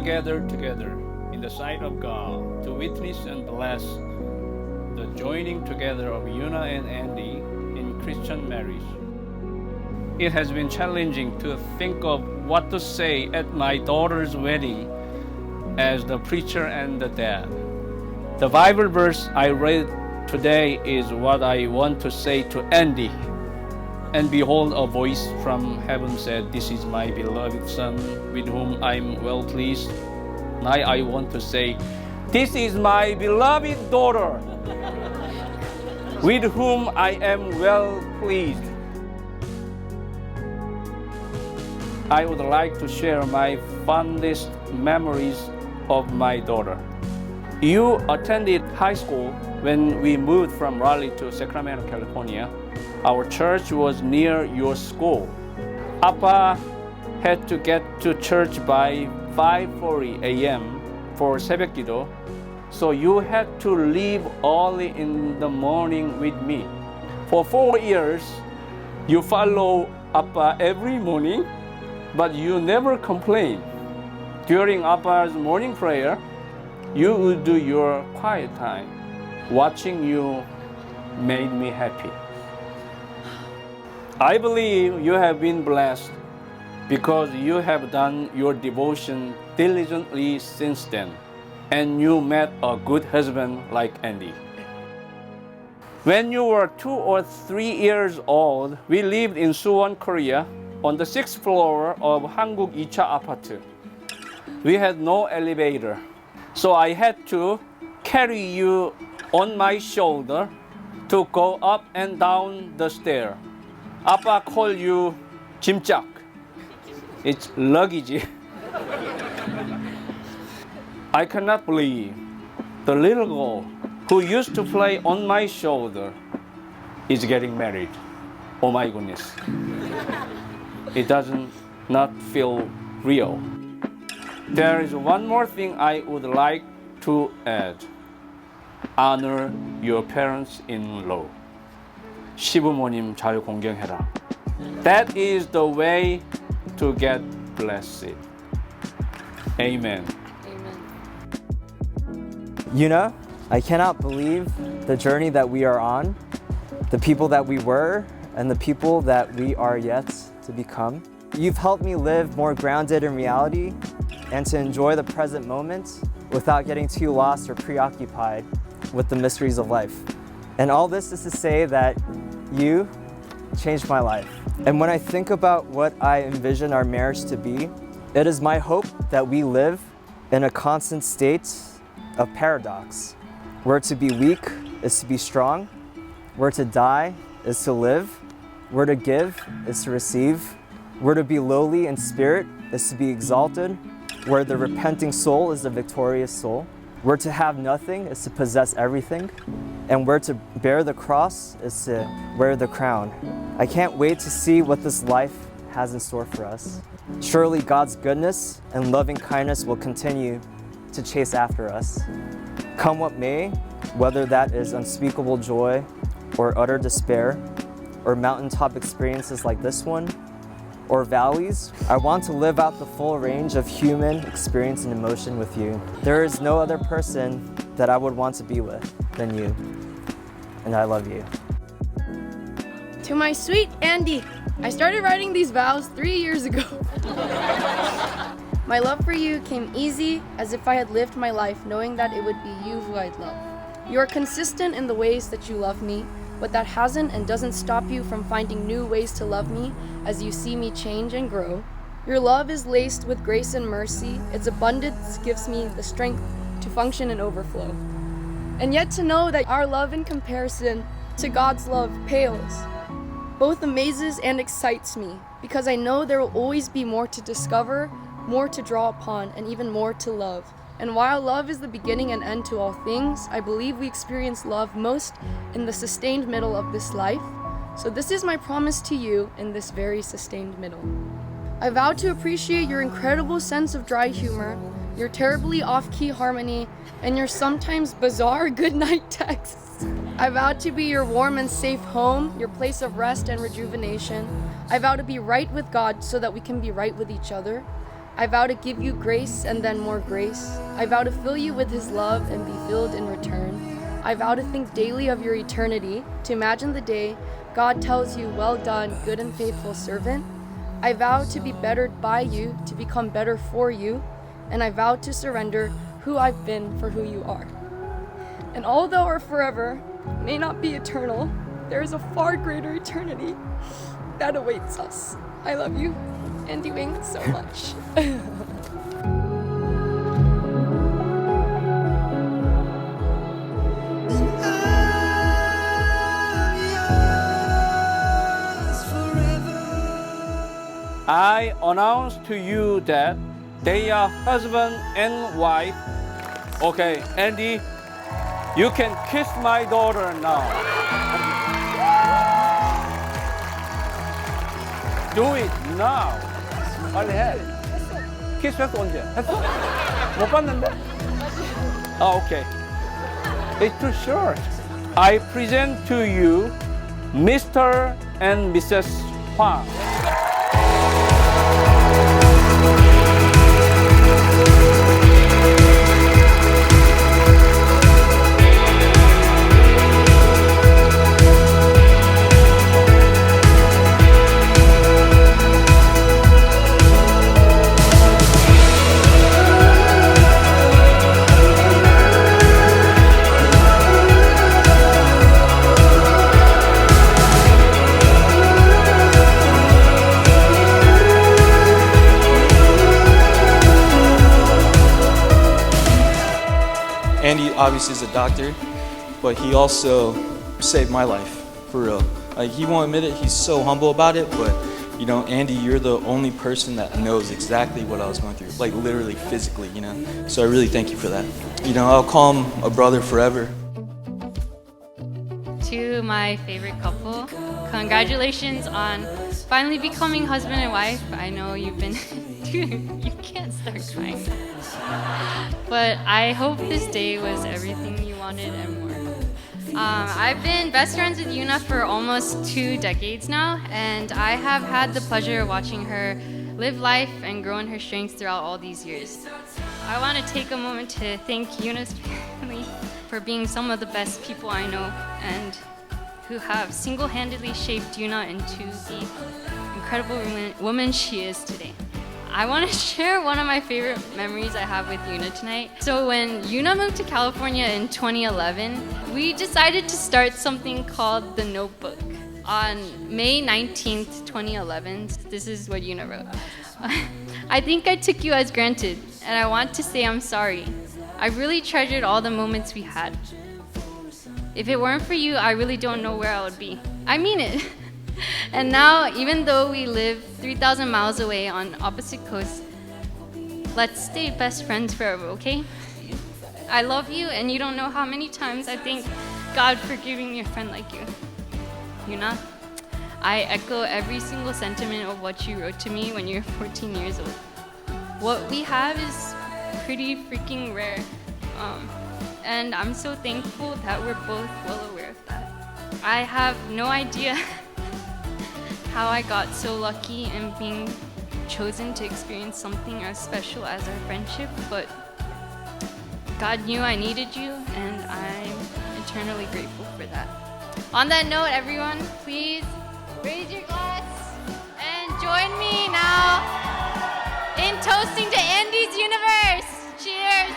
gathered together in the sight of God to witness and bless the joining together of Yuna and Andy in Christian marriage. It has been challenging to think of what to say at my daughter's wedding as the preacher and the dad. The Bible verse I read today is what I want to say to Andy. And behold, a voice from heaven said, "This is my beloved son, with whom I'm well pleased." Now I want to say, "This is my beloved daughter, with whom I am well pleased." I would like to share my fondest memories of my daughter. You attended high school when we moved from Raleigh to Sacramento, California. Our church was near your school. Appa had to get to church by 5:40 a.m. for 새벽 기도, so you had to leave early in the morning with me. For 4 years, you follow Appa every morning, but you never complained. During Appa's morning prayer, you would do your quiet time. Watching you made me happy. I believe you have been blessed because you have done your devotion diligently since then, and you met a good husband like Andy. When you were 2 or 3 years old, we lived in Suwon, Korea, on the 6th floor of 한국 2차 아파트. We had no elevator, so I had to carry you on my shoulder to go up and down the stair. Appa called you 짐짝. It's luggage. I cannot believe the little girl who used to play on my shoulder is getting married. Oh my goodness. It doesn't not feel real. There is one more thing I would like to add. Honor your parents-in-law. 시부모님 잘 공경해라. That is the way to get blessed. Amen. Amen. Yuna, I cannot believe the journey that we are on, the people that we were, and the people that we are yet to become. You've helped me live more grounded in reality and to enjoy the present moment without getting too lost or preoccupied with the mysteries of life. And all this is to say that you changed my life. And when I think about what I envision our marriage to be, it is my hope that we live in a constant state of paradox, where to be weak is to be strong, where to die is to live, where to give is to receive, where to be lowly in spirit is to be exalted, where the repenting soul is the victorious soul, where to have nothing is to possess everything, and where to bear the cross is to wear the crown. I can't wait to see what this life has in store for us. Surely God's goodness and loving kindness will continue to chase after us. Come what may, whether that is unspeakable joy or utter despair, or mountaintop experiences like this one, or valleys, I want to live out the full range of human experience and emotion with you. There is no other person that I would want to be with than you, and I love you. To my sweet Andy, I started writing these vows 3 years ago. My love for you came easy, as if I had lived my life knowing that it would be you who I'd love. You are consistent in the ways that you love me, but that hasn't and doesn't stop you from finding new ways to love me as you see me change and grow. Your love is laced with grace and mercy. Its abundance gives me the strength to function and overflow. And yet to know that our love in comparison to God's love pales, both amazes and excites me, because I know there will always be more to discover, more to draw upon, and even more to love. And while love is the beginning and end to all things, I believe we experience love most in the sustained middle of this life. So this is my promise to you in this very sustained middle. I vow to appreciate your incredible sense of dry humor, your terribly off-key harmony, and your sometimes bizarre goodnight texts. I vow to be your warm and safe home, your place of rest and rejuvenation. I vow to be right with God so that we can be right with each other. I vow to give you grace and then more grace. I vow to fill you with His love and be filled in return. I vow to think daily of your eternity, to imagine the day God tells you, "Well done, good and faithful servant." I vow to be bettered by you, to become better for you, and I vow to surrender who I've been for who you are. And although our forever may not be eternal, there is a far greater eternity that awaits us. I love you, Andy Wing, so much. I announce to you that they are husband and wife. Okay, Andy, you can kiss my daughter now. Do it now. 빨리 해. 키스 했어 언제? 했어? 못 봤는데? Okay. It's too short. I present to you Mr. and Mrs. Huang. Andy obviously is a doctor, but he also saved my life, for real. Like, he won't admit it, he's so humble about it, but you know, Andy, you're the only person that knows exactly what I was going through, like literally, physically, you know? So I really thank you for that. You know, I'll call him a brother forever. To my favorite couple, congratulations on finally becoming husband and wife. I know you've been, dude, you can't start crying. But I hope this day was everything you wanted and more. I've been best friends with Yuna for almost 2 decades now, and I have had the pleasure of watching her live life and grow in her strengths throughout all these years. I want to take a moment to thank Yuna's family for being some of the best people I know and who have single-handedly shaped Yuna into the incredible woman she is today. I want to share one of my favorite memories I have with Yuna tonight. So when Yuna moved to California in 2011, we decided to start something called The Notebook. On May 19th, 2011, this is what Yuna wrote. I think I took you as granted, and I want to say I'm sorry. I really treasured all the moments we had. If it weren't for you, I really don't know where I would be. I mean it. And now, even though we live 3,000 miles away on opposite coasts, let's stay best friends forever, okay? I love you, and you don't know how many times I thank God for giving me a friend like you. Yuna, I echo every single sentiment of what you wrote to me when you were 14 years old. What we have is pretty freaking rare. And I'm so thankful that we're both well aware of that. I have no idea how I got so lucky in being chosen to experience something as special as our friendship, but God knew I needed you, and I'm eternally grateful for that. On that note, everyone, please raise your glass and join me now in toasting to Andy's universe. Cheers!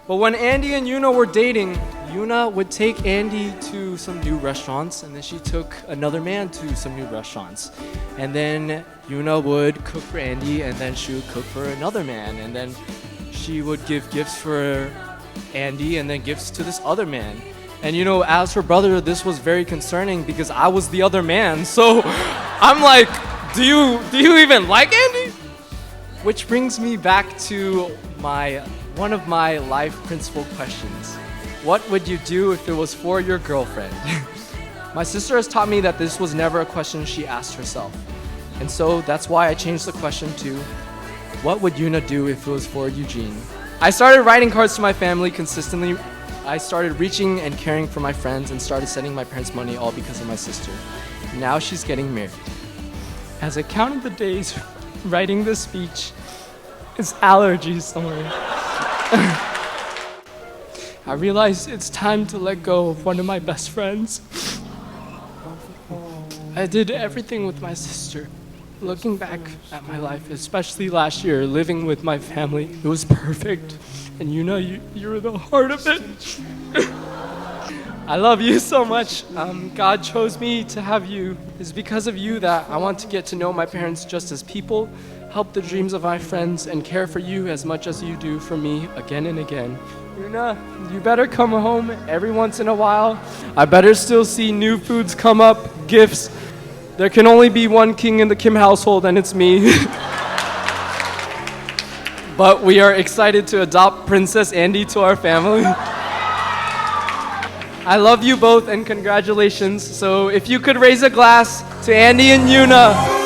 But when Andy and Yuna were dating, Yuna would take Andy to some new restaurants, and then she took another man to some new restaurants. And then Yuna would cook for Andy, and then she would cook for another man. And then she would give gifts for Andy, and then gifts to this other man. And you know, as her brother, this was very concerning because I was the other man. So I'm like, do you even like Andy? Which brings me back to one of my life principle questions. What would you do if it was for your girlfriend? My sister has taught me that this was never a question she asked herself. And so that's why I changed the question to, what would Yuna do if it was for Eugene? I started writing cards to my family consistently I started reaching and caring for my friends and started sending my parents money all because of my sister. Now she's getting married. As I counted the days writing this speech, it's allergies, don't worry. I realized it's time to let go of one of my best friends. I did everything with my sister. Looking back at my life, especially last year, living with my family, it was perfect. And Yuna, you're the heart of it. I love you so much. God chose me to have you. It's because of you that I want to get to know my parents just as people, help the dreams of my friends, and care for you as much as you do for me again and again. Yuna, you better come home every once in a while. I better still see new foods come up, gifts. There can only be one king in the Kim household, and it's me. But we are excited to adopt Princess Andy to our family. I love you both and congratulations. So if you could raise a glass to Andy and Yuna.